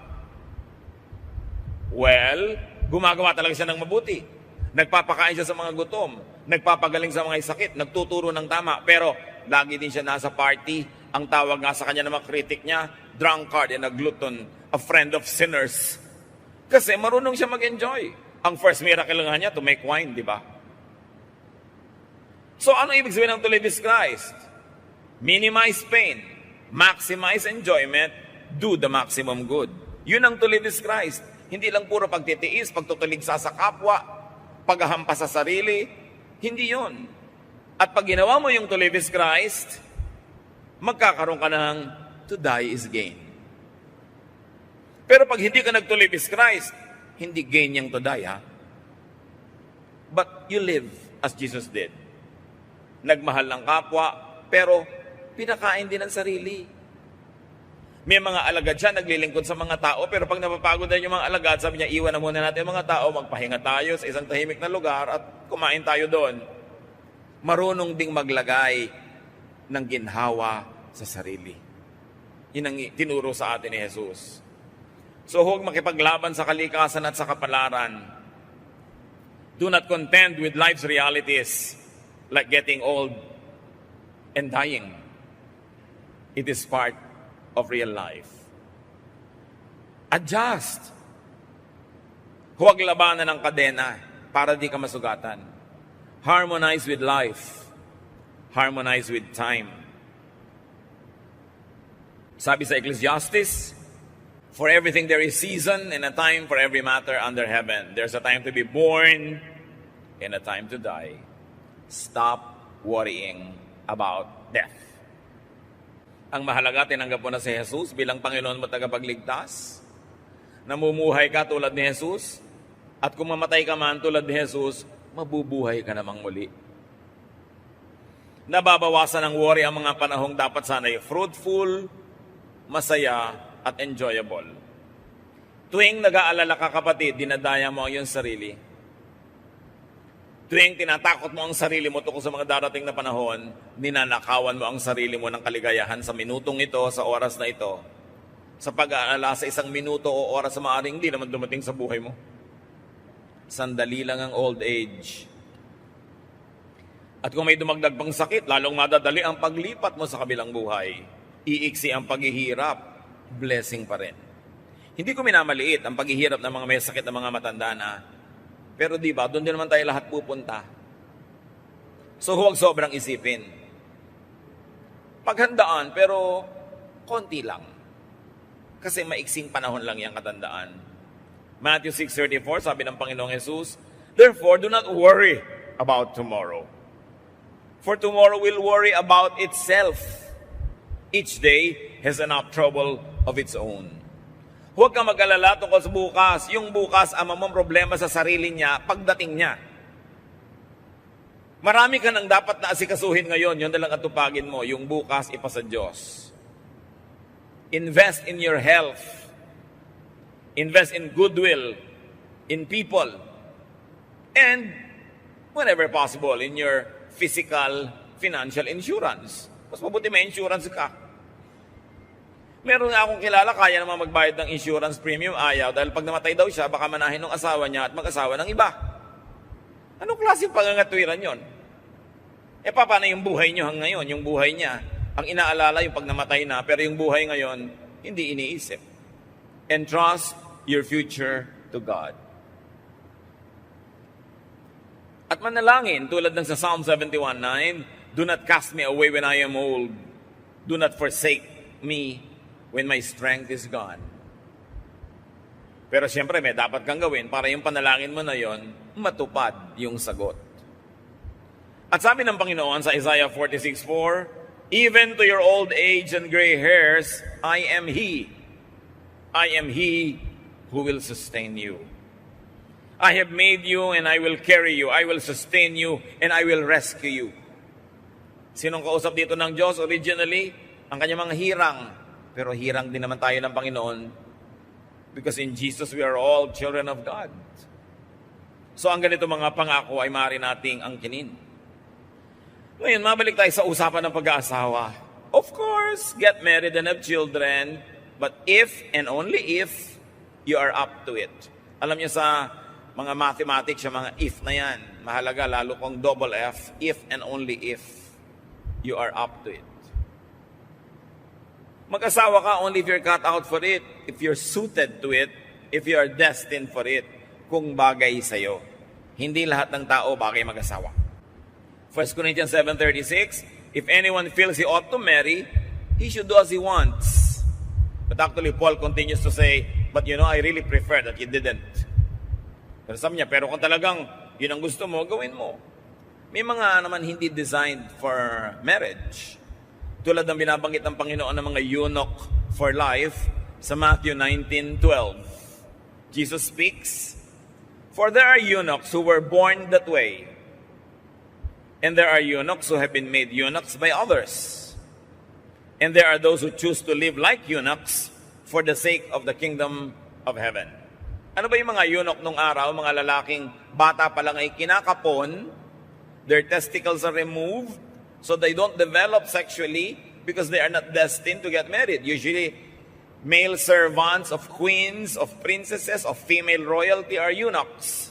Speaker 1: Well, gumagawa talaga siya ng mabuti. Nagpapakain siya sa mga gutom, nagpapagaling sa mga sakit, nagtuturo ng tama, pero lagi din siya nasa party. Ang tawag nga sa kanya ng mga kritik niya, drunkard and a glutton, a friend of sinners. Kasi marunong siya mag-enjoy. Ang first miracle nga niya, to make wine, di ba? So ano ibig sabihin ng to live is Christ? Minimize pain, maximize enjoyment, do the maximum good. Yun ang to live is Christ. Hindi lang puro pagtitiis, pagtutuligsa sa kapwa, paghahampas sa sarili, hindi yon. At pag ginawa mo yung to live is Christ, magkakaroon ka ng to die is gain. Pero pag hindi ka nag to live is Christ, hindi gain yung to die, ha? But you live as Jesus did. Nagmahal ng kapwa, pero pinakain din ang sarili. May mga alagad siya, naglilingkod sa mga tao, pero pag napapagod na yung mga alagad, sabi niya, iwan na muna natin yung mga tao, magpahinga tayo sa isang tahimik na lugar at kumain tayo doon. Marunong ding maglagay ng ginhawa sa sarili. Yun ang tinuro sa atin ni Jesus. So huwag makipaglaban sa kalikasan at sa kapalaran. Do not contend with life's realities like getting old and dying. It is part of real life. Adjust. Huwag labanan ng kadena para di ka masugatan. Harmonize with life. Harmonize with time. Sabi sa Ecclesiastes, for everything there is season and a time for every matter under heaven. There's a time to be born and a time to die. Stop worrying about death. Ang mahalaga, tinanggap mo na si Jesus bilang Panginoon mo tagapagligtas. Namumuhay ka tulad ni Jesus. At kung mamatay ka man tulad ni Jesus, mabubuhay ka namang muli. Nababawasan ng worry ang mga panahong dapat sana'y fruitful, masaya, at enjoyable. Tuwing nag-aalala ka, kapatid, dinadaya mo ang iyong sarili. Tuwing tinatakot mo ang sarili mo tungkol sa mga darating na panahon, ninanakawan mo ang sarili mo ng kaligayahan sa minutong ito, sa oras na ito. Sa pag-aalala sa isang minuto o oras sa maaring hindi naman dumating sa buhay mo. Sandali lang ang old age. At kung may dumagdag pang sakit, lalong madadali ang paglipat mo sa kabilang buhay. Iiksi ang paghihirap, blessing pa rin. Hindi ko minamaliit ang paghihirap ng mga may sakit na mga matanda na. Pero di ba, doon din naman tayo lahat pupunta. So huwag sobrang isipin. Paghandaan, pero konti lang. Kasi maiksing panahon lang yung katandaan. Matthew 6:34, sabi ng Panginoong Jesus, therefore, do not worry about tomorrow. For tomorrow will worry about itself. Each day has enough trouble of its own. Huwag kang mag-alala tungkol sa bukas. Yung bukas, ang mamang problema sa sarili niya, pagdating niya. Marami ka nang dapat na asikasuhin ngayon, yun na lang atupagin mo. Yung bukas, ipasa Diyos. Invest in your health. Invest in goodwill, in people. And, whenever possible, in your physical, financial insurance. Mas mabuti may insurance ka. Meron nga akong kilala, kaya naman magbayad ng insurance premium, ayaw. Dahil pag namatay daw siya, baka manahin ng asawa niya at mag-asawa ng iba. Anong klaseng pangangatwiran yon? Paano yung buhay niyo ngayon? Yung buhay niya, ang inaalala yung pag namatay na, pero yung buhay ngayon, hindi iniisip. Entrust your future to God. At manalangin, tulad ng sa Psalm 71:9, do not cast me away when I am old. Do not forsake me when my strength is gone. Pero siyempre, may dapat kang gawin para yung panalangin mo na yon, matupad yung sagot. At sabi ng Panginoon sa Isaiah 46:4, even to your old age and gray hairs, I am He. I am He who will sustain you. I have made you and I will carry you. I will sustain you and I will rescue you. Sinong kausap dito ng Diyos originally? Ang kanyang mga hirang. Pero hirang din naman tayo ng Panginoon because in Jesus we are all children of God. So ang ganito mga pangako ay maaari nating angkinin. Ngayon, mabalik tayo sa usapan ng pag-aasawa. Of course, get married and have children, but if and only if you are up to it. Alam niyo sa mga mathematics, yung mga if na yan, mahalaga lalo kong double F, if and only if you are up to it. Mag-asawa ka only if you're cut out for it, if you're suited to it, if you are destined for it, kung bagay sa'yo. Hindi lahat ng tao bagay mag-asawa. 1 Corinthians 7:36, if anyone feels he ought to marry, he should do as he wants. But actually, Paul continues to say, but you know, I really prefer that you didn't. Pero sabi niya, pero kung talagang yun ang gusto mo, gawin mo. May mga naman hindi designed for marriage. Tulad ng binabanggit ng Panginoon ng mga eunuch for life sa Matthew 19:12. Jesus speaks, for there are eunuchs who were born that way, and there are eunuchs who have been made eunuchs by others. And there are those who choose to live like eunuchs for the sake of the kingdom of heaven. Ano ba yung mga eunuch nung araw? Mga lalaking bata pa lang ay kinakapon, their testicles are removed, so they don't develop sexually because they are not destined to get married. Usually, male servants of queens, of princesses, of female royalty are eunuchs.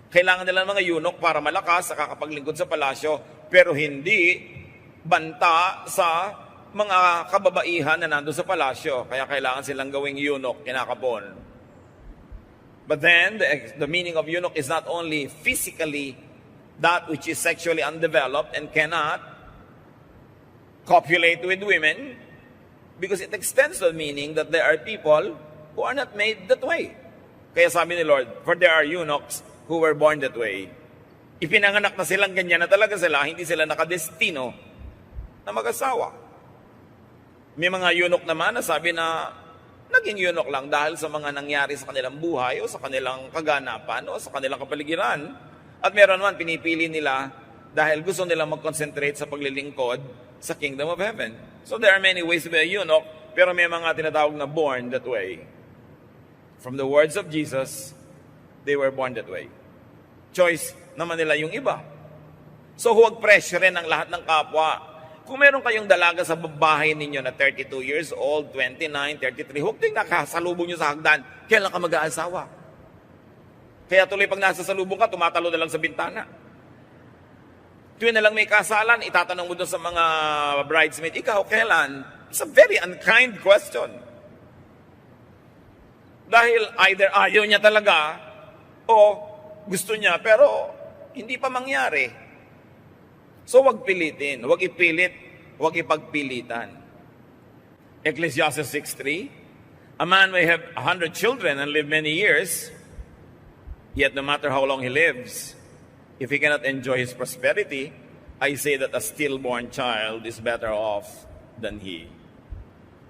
Speaker 1: Kailangan nila ng mga eunuch para malakas sa kakapaglingkod sa palasyo, pero hindi banta sa mga kababaihan na nandun sa palasyo, kaya kailangan silang gawing eunuch, kinakapon. But then, the meaning of eunuch is not only physically that which is sexually undeveloped and cannot copulate with women, because it extends the meaning that there are people who are not made that way. Kaya sabi ni Lord, for there are eunuchs who were born that way. Ipinanganak na silang ganyan na talaga sila, hindi sila nakadestino na mag-asawa. May mga eunuch naman na sabi na naging eunuch lang dahil sa mga nangyari sa kanilang buhay o sa kanilang kaganapan o sa kanilang kapaligiran. At meron naman pinipili nila dahil gusto nilang mag-concentrate sa paglilingkod sa kingdom of heaven. So there are many ways to be a eunuch, pero may mga tinatawag na born that way. From the words of Jesus, they were born that way. Choice naman nila yung iba. So huwag pressurein ang lahat ng kapwa. Kung meron kayong dalaga sa bahay ninyo na 32 years old, 29, 33, huwag din nakasalubong nyo sa hagdan. Kailan ka mag-aasawa? Kaya tuloy pag nasa salubong ka, tumatalo na lang sa bintana. Tuwing na lang may kasalan, itatanong mo doon sa mga bridesmaid, ikaw, kailan? It's a very unkind question. Dahil either ayaw niya talaga o gusto niya pero hindi pa mangyari. So wag pilitin, wag ipilit, wag ipagpilitan. Ecclesiastes 6:3, a man may have 100 children and live many years, yet no matter how long he lives, if he cannot enjoy his prosperity, I say that a stillborn child is better off than he.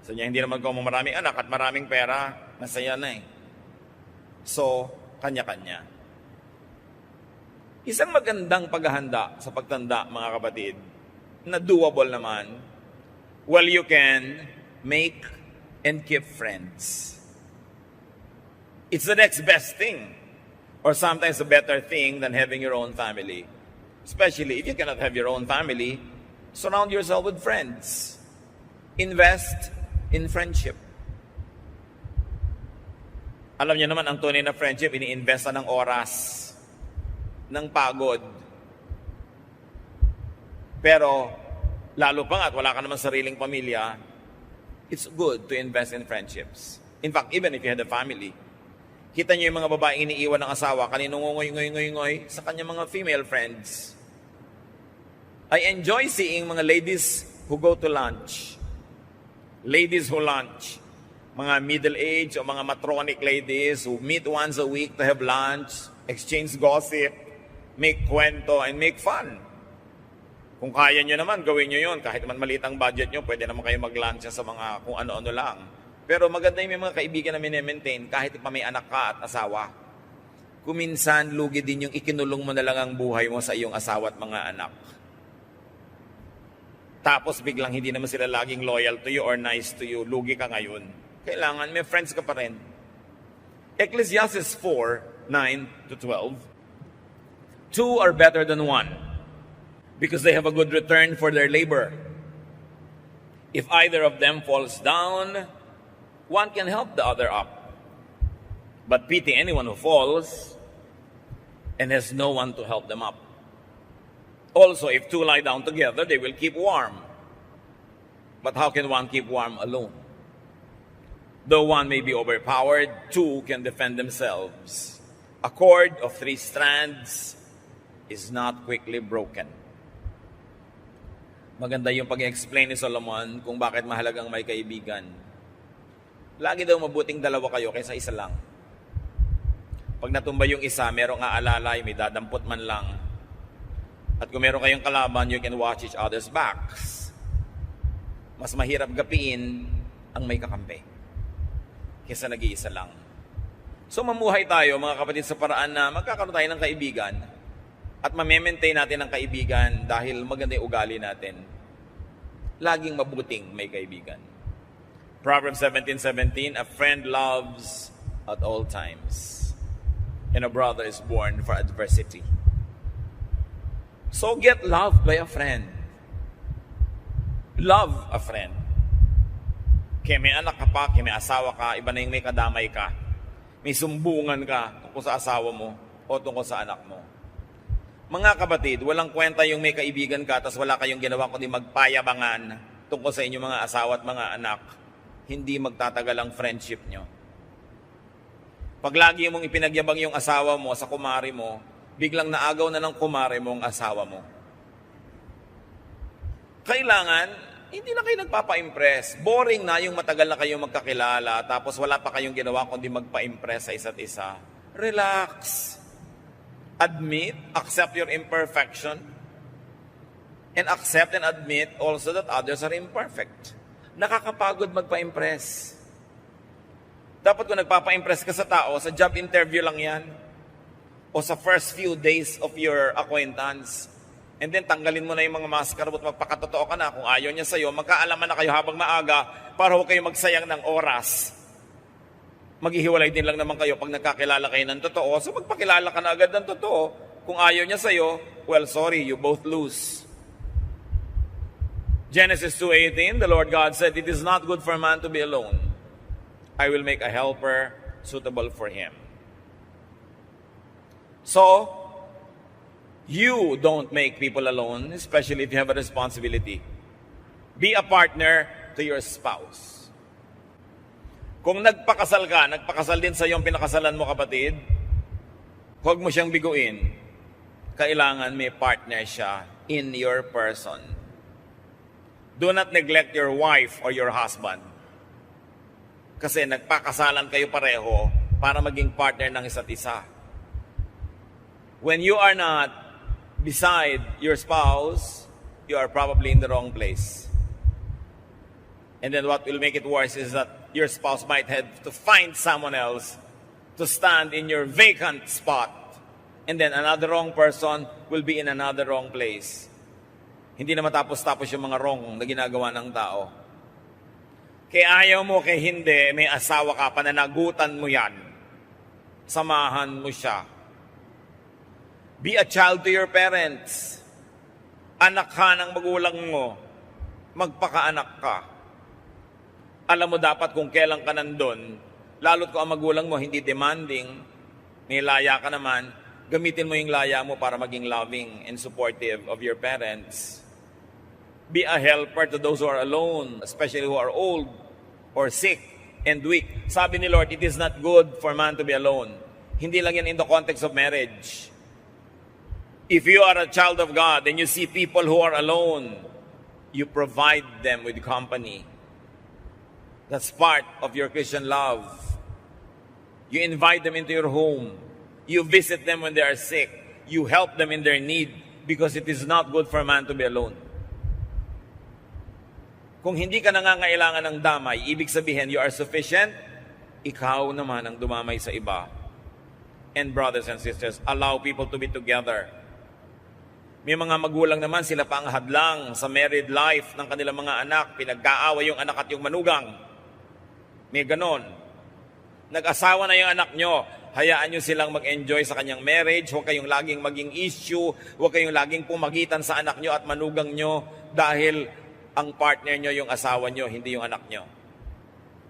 Speaker 1: So niya, hindi naman kung maraming anak at maraming pera, masaya na eh. So, kanya-kanya. Isang magandang paghahanda sa pagtanda, mga kapatid, na doable naman, well, you can make and keep friends. It's the next best thing, or sometimes a better thing than having your own family. Especially if you cannot have your own family, surround yourself with friends. Invest in friendship. Alam niyo naman, ang tunay na friendship, ini-investa ng oras, ng pagod. Pero, lalo pa nga at wala ka naman sariling pamilya, it's good to invest in friendships. In fact, even if you had a family, kita niyo yung mga babaeng iniiwan ng asawa, kaninong ngoy sa kanyang mga female friends. I enjoy seeing mga ladies who go to lunch. Ladies who lunch. Mga middle-aged o mga matronic ladies who meet once a week to have lunch, exchange gossip, make kwento, and make fun. Kung kaya nyo naman, gawin nyo yun. Kahit man maliit ang budget nyo, pwede naman kayo mag-lunch sa mga kung ano-ano lang. Pero maganda yung may mga kaibigan na mini-maintain kahit pa may anak ka at asawa. Kung minsan, lugi din yung ikinulong mo na lang ang buhay mo sa iyong asawa at mga anak. Tapos biglang hindi naman sila laging loyal to you or nice to you. Lugi ka ngayon. Kailangan may friends ka pa rin. Ecclesiastes 4:9-12. Two are better than one, because they have a good return for their labor. If either of them falls down, one can help the other up. But pity anyone who falls and has no one to help them up. Also, if two lie down together, they will keep warm. But how can one keep warm alone? Though one may be overpowered, two can defend themselves. A cord of 3 strands is not quickly broken. Maganda yung pag-explain ni Solomon kung bakit mahalagang may kaibigan. Lagi daw mabuting dalawa kayo kaysa isa lang. Pag natumba yung isa, merong aalalay, may dadampot man lang. At kung meron kayong kalaban, you can watch each other's backs. Mas mahirap gapiin ang may kakampi kaysa nag-iisa lang. So mamuhay tayo, mga kapatid, sa paraan na magkakaroon tayo ng kaibigan at ma-maintain natin ang kaibigan dahil maganda yung ugali natin. Laging mabuting may kaibigan. Proverbs 17:17, a friend loves at all times, and a brother is born for adversity. So get loved by a friend. Love a friend. Kaya may anak ka pa, kaya may asawa ka, iba na yung may kadamay ka. May sumbungan ka tungkol sa asawa mo o tungkol sa anak mo. Mga kapatid, walang kwenta yung may kaibigan ka tapos wala kayong ginawa kundi magpayabangan tungkol sa inyong mga asawa at mga anak, hindi magtatagal ang friendship nyo. Pag lagi mong ipinagyabang yung asawa mo sa kumari mo, biglang naagaw na ng kumari mo ang asawa mo. Kailangan, hindi na kayo nagpapa-impress. Boring na yung matagal na kayong magkakilala, tapos wala pa kayong ginawa kundi magpa-impress sa isa't isa. Relax. Admit, accept your imperfection, and accept and admit also that others are imperfect. Nakakapagod magpa-impress. Dapat kung nagpapa-impress ka sa tao, sa job interview lang yan, o sa first few days of your acquaintance, and then tanggalin mo na yung mga maskara at magpakatotoo ka na. Kung ayaw niya sa'yo, magkaalaman na kayo habang maaga para huwag kayo magsayang ng oras. Maghihiwalay din lang naman kayo pag nagkakilala kayo ng totoo. So magpakilala ka na agad ng totoo. Kung ayaw niya sa'yo, well, sorry, you both lose. Genesis 2:18, the Lord God said, "It is not good for a man to be alone. I will make a helper suitable for him." So, you don't make people alone, especially if you have a responsibility. Be a partner to your spouse. Kung nagpakasal din sa iyo ang pinakasalan mo, kapatid, huwag mo siyang biguin. Kailangan may partner siya in your person. Do not neglect your wife or your husband. Kasi nagpakasalan kayo pareho para maging partner ng isa't isa. When you are not beside your spouse, you are probably in the wrong place. And then what will make it worse is that your spouse might have to find someone else to stand in your vacant spot. And then another wrong person will be in another wrong place. Hindi na matapos-tapos yung mga wrong na ginagawa ng tao. Kaya ayaw mo, kaya hindi, may asawa ka, pananagutan mo yan. Samahan mo siya. Be a child to your parents. Anak ka ng magulang mo. Magpakaanak ka. Alam mo dapat kung kailan ka nandun, lalo't kung ang magulang mo hindi demanding, may laya ka naman, gamitin mo yung laya mo para maging loving and supportive of your parents. Be a helper to those who are alone, especially who are old or sick and weak. Sabi ni Lord, it is not good for man to be alone. Hindi lang yan in the context of marriage. If you are a child of God and you see people who are alone, you provide them with company. That's part of your Christian love. You invite them into your home. You visit them when they are sick. You help them in their need because it is not good for a man to be alone. Kung hindi ka nangangailangan ng damay, ibig sabihin you are sufficient, ikaw naman ang dumamay sa iba. And brothers and sisters, allow people to be together. May mga magulang naman, sila pa ang hadlang sa married life ng kanilang mga anak. Pinagkaaway yung anak at yung manugang. May ganon. Nag-asawa na yung anak nyo, hayaan nyo silang mag-enjoy sa kanyang marriage. Huwag kayong laging maging issue. Huwag kayong laging pumagitan sa anak nyo at manugang nyo dahil ang partner nyo yung asawa nyo, hindi yung anak nyo.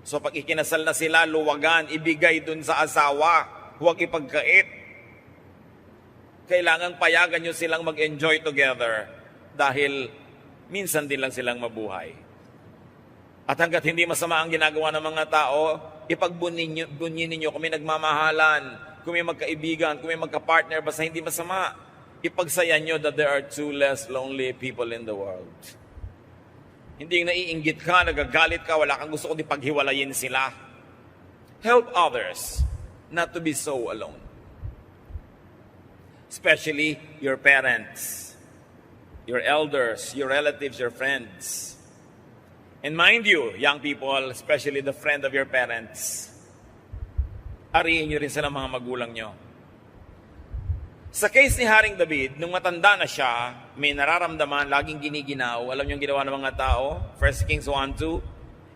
Speaker 1: So pag ikinasal na sila, luwagan, ibigay dun sa asawa. Huwag ipagkait. Kailangan payagan nyo silang mag-enjoy together dahil minsan din lang silang mabuhay. At hanggat hindi masama ang ginagawa ng mga tao, ipagbunyin ninyo kung may nagmamahalan, kung may magkaibigan, kung may magka-partner, basta hindi masama. Ipagsayan nyo that there are two less lonely people in the world. Hindi yung naiinggit ka, nagagalit ka, wala kang gusto kundi paghiwalayin sila. Help others not to be so alone. Especially your parents, your elders, your relatives, your friends. And mind you, young people, especially the friend of your parents, ariin nyo rin sila mga magulang nyo. Sa case ni Haring David, nung matanda na siya, may nararamdaman, laging giniginaw. Alam niyo yung ginawa ng mga tao? 1 Kings 1:2.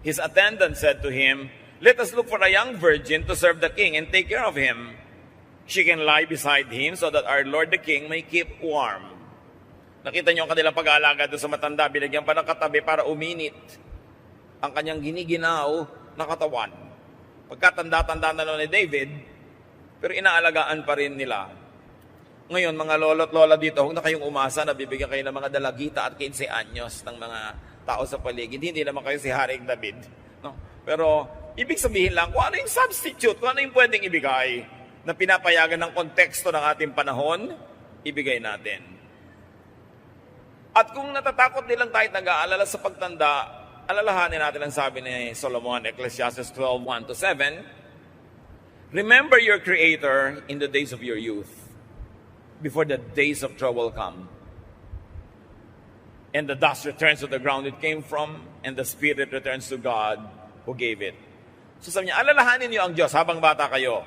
Speaker 1: His attendant said to him, "Let us look for a young virgin to serve the king and take care of him. She can lie beside him so that our Lord the King may keep warm." Nakita niyo ang kanilang pag-aalaga doon sa matanda, binigyan pa ng katabi para uminit ang kanyang giniginaw na katawan. Pagkatanda-tanda na ni David, pero inaalagaan pa rin nila. Ngayon, mga lolo't lola dito, huwag na kayong umasa na bibigyan kayo ng mga dalagita at 15 anyos ng mga tao sa paligid. Hindi naman kayo si Haring David. No? Pero, ibig sabihin lang, kung ano yung substitute, kung ano yung pwedeng ibigay na pinapayagan ng konteksto ng ating panahon, ibigay natin. At kung natatakot din lang tayo at nag-aalala sa pagtanda, alalahanin natin ang sabi ni Solomon, Ecclesiastes 12:1-7, remember your Creator in the days of your youth, before the days of trouble come. And the dust returns to the ground it came from, and the spirit returns to God who gave it. So sabi niya, alalahanin niyo ang Diyos habang bata kayo.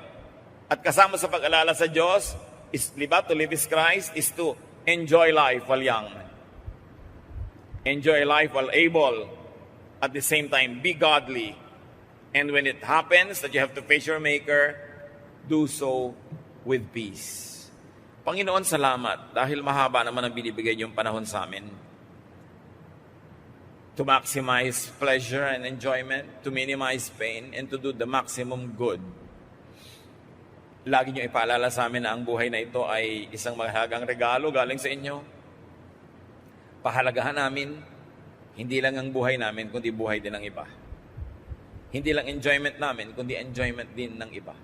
Speaker 1: At kasama sa pag-alala sa Diyos, is, diba, to live is Christ, is to enjoy life while young. Enjoy life while able. At the same time, be godly. And when it happens that you have to face your Maker, do so with peace. Panginoon, salamat dahil mahaba naman ang binibigay niyong panahon sa amin. To maximize pleasure and enjoyment, to minimize pain, and to do the maximum good. Lagi niyo ipaalala sa amin na ang buhay na ito ay isang mahalagang regalo galing sa inyo. Pahalagahan namin, hindi lang ang buhay namin, kundi buhay din ng iba. Hindi lang enjoyment namin, kundi enjoyment din ng iba.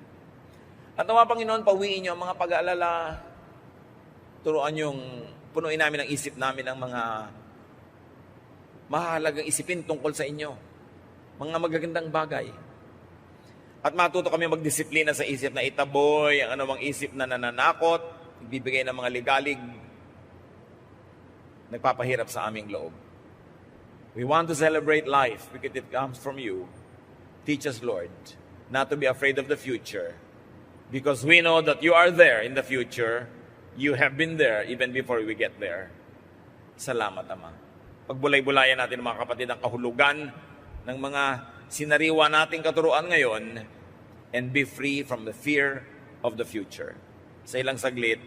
Speaker 1: At nawa, Panginoon, pawiin niyo ang mga pag-aalala. Turuan yung punuin namin ang isip namin ng mga mahalagang isipin tungkol sa inyo. Mga magagandang bagay. At matuto kami magdisiplina sa isip na itaboy, ang anumang isip na nananakot, nagbibigay ng mga ligalig, nagpapahirap sa aming loob. We want to celebrate life because it comes from you. Teach us, Lord, not to be afraid of the future. Because we know that you are there in the future. You have been there even before we get there. Salamat, Ama. Pagbulay-bulayan natin mga kapatid ang kahulugan ng mga sinariwa nating katuruan ngayon and be free from the fear of the future. Sa ilang saglit,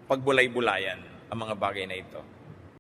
Speaker 1: pagbulay-bulayan ang mga bagay na ito.